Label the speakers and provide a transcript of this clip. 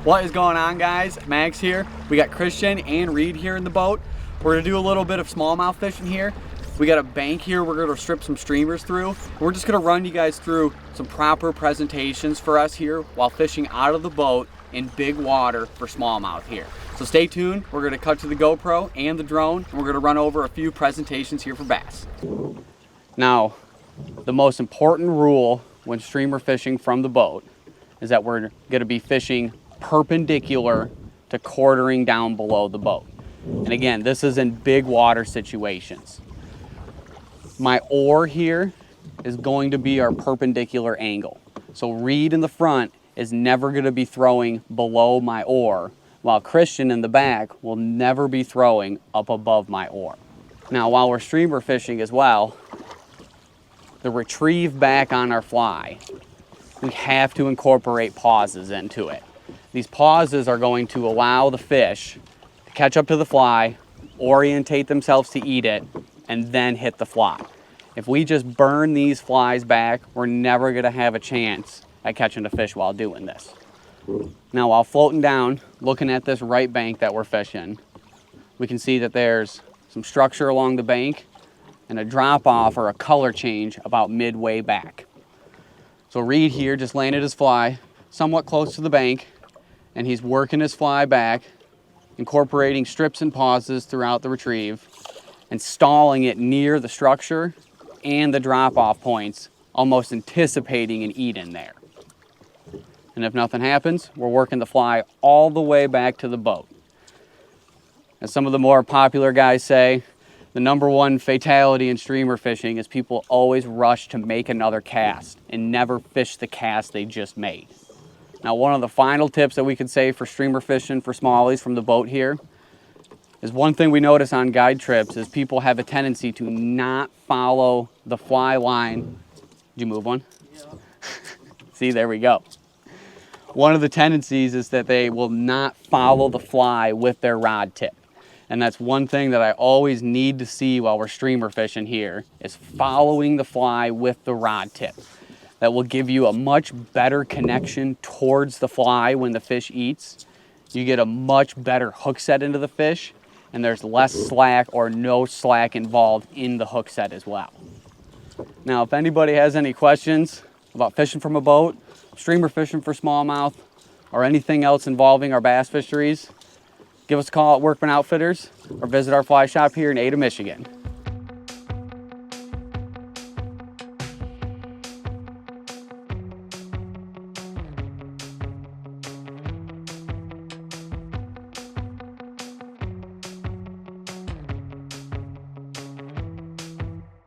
Speaker 1: What is going on, guys? Max here. We got Christian and Reed here in the boat. We're gonna do a little bit of smallmouth fishing here. We got a bank here we're gonna strip some streamers through. We're just gonna run you guys through some proper presentations for us here while fishing out of the boat in big water for smallmouth here. So stay tuned. We're gonna cut to the GoPro and the drone, and we're gonna run over a few presentations here for bass. Now, the most important rule when streamer fishing from the boat is that we're gonna be fishing perpendicular to quartering down below the boat. And again, this is in big water situations. My oar here is going to be our perpendicular angle. So Reed in the front is never going to be throwing below my oar, while Christian in the back will never be throwing up above my oar. Now, while we're streamer fishing as well, the retrieve back on our fly, we have to incorporate pauses into it. These pauses are going to allow the fish to catch up to the fly, orientate themselves to eat it, and then hit the fly. If we just burn these flies back, we're never gonna have a chance at catching a fish while doing this. Now, while floating down, looking at this right bank that we're fishing, we can see that there's some structure along the bank and a drop off or a color change about midway back. So Reed here just landed his fly somewhat close to the bank, and he's working his fly back, incorporating strips and pauses throughout the retrieve, and stalling it near the structure and the drop-off points, almost anticipating an eat in there. And if nothing happens, we're working the fly all the way back to the boat. As some of the more popular guys say, the #1 fatality in streamer fishing is people always rush to make another cast and never fish the cast they just made. Now, one of the final tips that we could say for streamer fishing for smallies from the boat here is one thing we notice on guide trips is people have a tendency to not follow the fly line. Did you move one? Yeah. See, there we go. One of the tendencies is that they will not follow the fly with their rod tip. And that's one thing that I always need to see while we're streamer fishing here is following the fly with the rod tip. That will give you a much better connection towards the fly when the fish eats. You get a much better hook set into the fish, and there's less slack or no slack involved in the hook set as well. Now, if anybody has any questions about fishing from a boat, streamer fishing for smallmouth, or anything else involving our bass fisheries, give us a call at Werkman Outfitters or visit our fly shop here in Ada, Michigan.